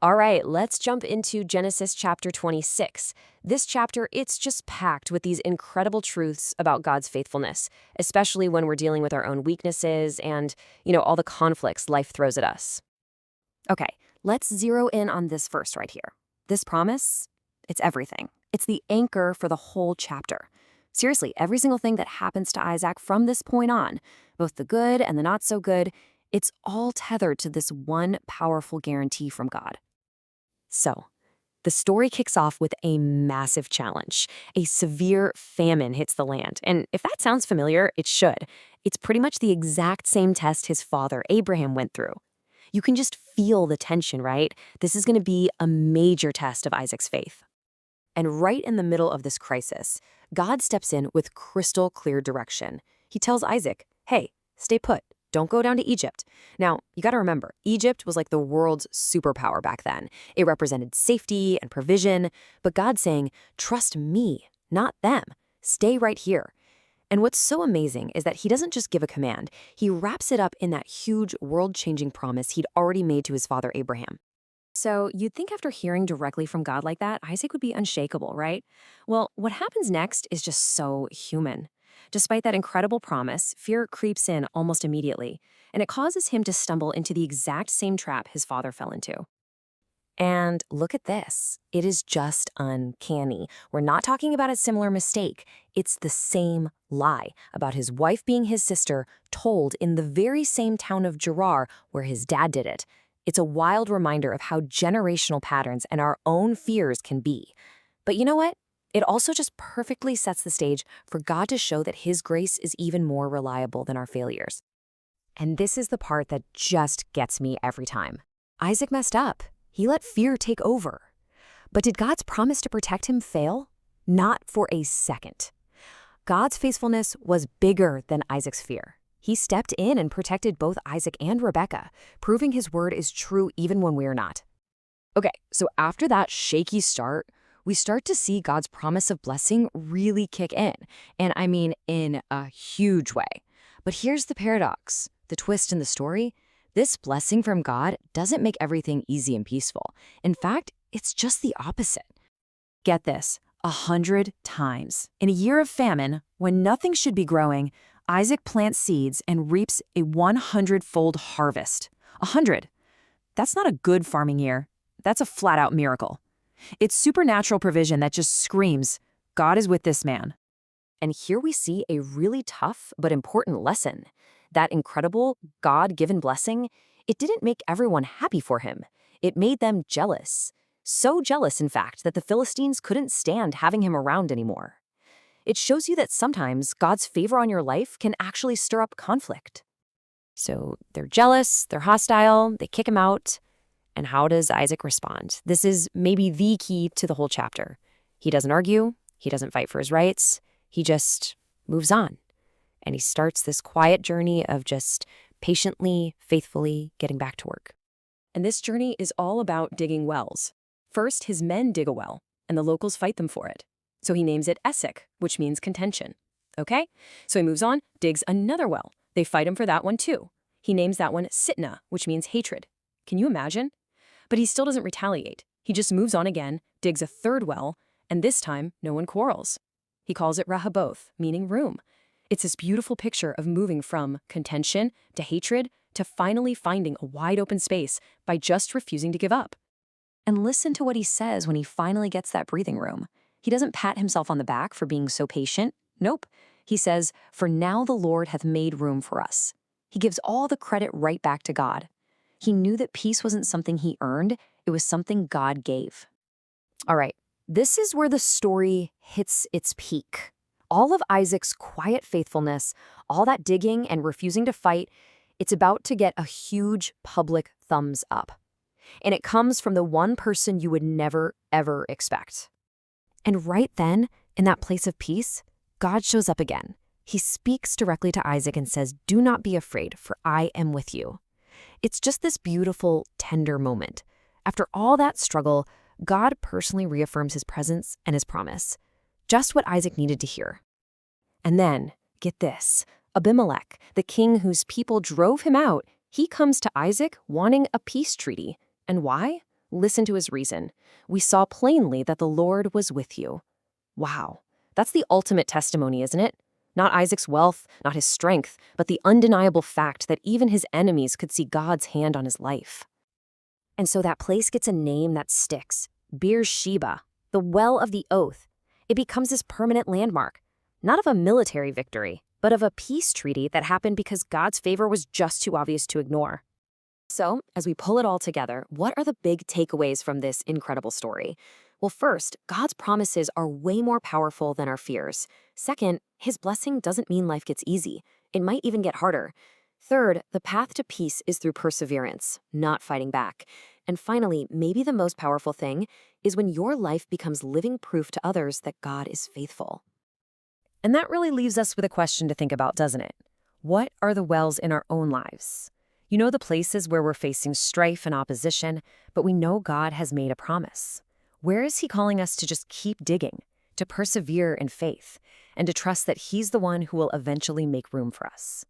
All right, let's jump into Genesis chapter 26. This chapter, it's just packed with these incredible truths about God's faithfulness, especially when we're dealing with our own weaknesses and, all the conflicts life throws at us. Okay, let's zero in on this verse right here. This promise, it's everything. It's the anchor for the whole chapter. Seriously, every single thing that happens to Isaac from this point on, both the good and the not so good, it's all tethered to this one powerful guarantee from God. So, the story kicks off with a massive challenge. A severe famine hits the land. And if that sounds familiar, it should. It's pretty much the exact same test his father, Abraham, went through. You can just feel the tension, right? This is going to be a major test of Isaac's faith. And right in the middle of this crisis, God steps in with crystal clear direction. He tells Isaac, hey, stay put. Don't go down to Egypt. Now, you got to remember, Egypt was like the world's superpower back then. It represented safety and provision, but God's saying, trust me, not them. Stay right here. And what's so amazing is that he doesn't just give a command. He wraps it up in that huge world-changing promise he'd already made to his father Abraham. So you'd think after hearing directly from God like that, Isaac would be unshakable, right? Well, what happens next is just so human. Despite that incredible promise, fear creeps in almost immediately, and it causes him to stumble into the exact same trap his father fell into. And look at this. It is just uncanny. We're not talking about a similar mistake. It's the same lie about his wife being his sister told in the very same town of Gerar where his dad did it. It's a wild reminder of how generational patterns and our own fears can be. But you know what? It also just perfectly sets the stage for God to show that his grace is even more reliable than our failures. And this is the part that just gets me every time. Isaac messed up. He let fear take over. But did God's promise to protect him fail? Not for a second. God's faithfulness was bigger than Isaac's fear. He stepped in and protected both Isaac and Rebekah, proving his word is true even when we're not. Okay, so after that shaky start, we start to see God's promise of blessing really kick in. And I mean in a huge way. But here's the paradox, the twist in the story. This blessing from God doesn't make everything easy and peaceful. In fact, it's just the opposite. Get this, 100 times. In a year of famine, when nothing should be growing, Isaac plants seeds and reaps a 100-fold harvest. 100. That's not a good farming year. That's a flat-out miracle. It's supernatural provision that just screams, God is with this man. And here we see a really tough but important lesson. That incredible God-given blessing, it didn't make everyone happy for him. It made them jealous. So jealous, in fact, that the Philistines couldn't stand having him around anymore. It shows you that sometimes God's favor on your life can actually stir up conflict. So they're jealous, they're hostile, they kick him out. And how does Isaac respond? This is maybe the key to the whole chapter. He doesn't argue, he doesn't fight for his rights, he just moves on. And he starts this quiet journey of just patiently, faithfully getting back to work. And this journey is all about digging wells. First, his men dig a well, and the locals fight them for it. So he names it Esek, which means contention. Okay? So he moves on, digs another well. They fight him for that one too. He names that one Sitna, which means hatred. Can you imagine? But he still doesn't retaliate. He just moves on again, digs a third well, and this time, no one quarrels. He calls it Rehoboth, meaning room. It's this beautiful picture of moving from contention to hatred to finally finding a wide open space by just refusing to give up. And listen to what he says when he finally gets that breathing room. He doesn't pat himself on the back for being so patient. Nope. He says, "For now the Lord hath made room for us." He gives all the credit right back to God. He knew that peace wasn't something he earned, it was something God gave. All right, this is where the story hits its peak. All of Isaac's quiet faithfulness, all that digging and refusing to fight, it's about to get a huge public thumbs up. And it comes from the one person you would never, ever expect. And right then, in that place of peace, God shows up again. He speaks directly to Isaac and says, "Do not be afraid, for I am with you." It's just this beautiful, tender moment. After all that struggle, God personally reaffirms his presence and his promise. Just what Isaac needed to hear. And then, get this, Abimelech, the king whose people drove him out, he comes to Isaac wanting a peace treaty. And why? Listen to his reason. We saw plainly that the Lord was with you. Wow. That's the ultimate testimony, isn't it? Not Isaac's wealth, not his strength, but the undeniable fact that even his enemies could see God's hand on his life. And so that place gets a name that sticks. Beersheba, the well of the oath. It becomes this permanent landmark, not of a military victory, but of a peace treaty that happened because God's favor was just too obvious to ignore. So, as we pull it all together, what are the big takeaways from this incredible story? Well, first, God's promises are way more powerful than our fears. Second, his blessing doesn't mean life gets easy. It might even get harder. Third, the path to peace is through perseverance, not fighting back. And finally, maybe the most powerful thing is when your life becomes living proof to others that God is faithful. And that really leaves us with a question to think about, doesn't it? What are the wells in our own lives? You know, the places where we're facing strife and opposition, but we know God has made a promise. Where is he calling us to just keep digging, to persevere in faith, and to trust that he's the one who will eventually make room for us?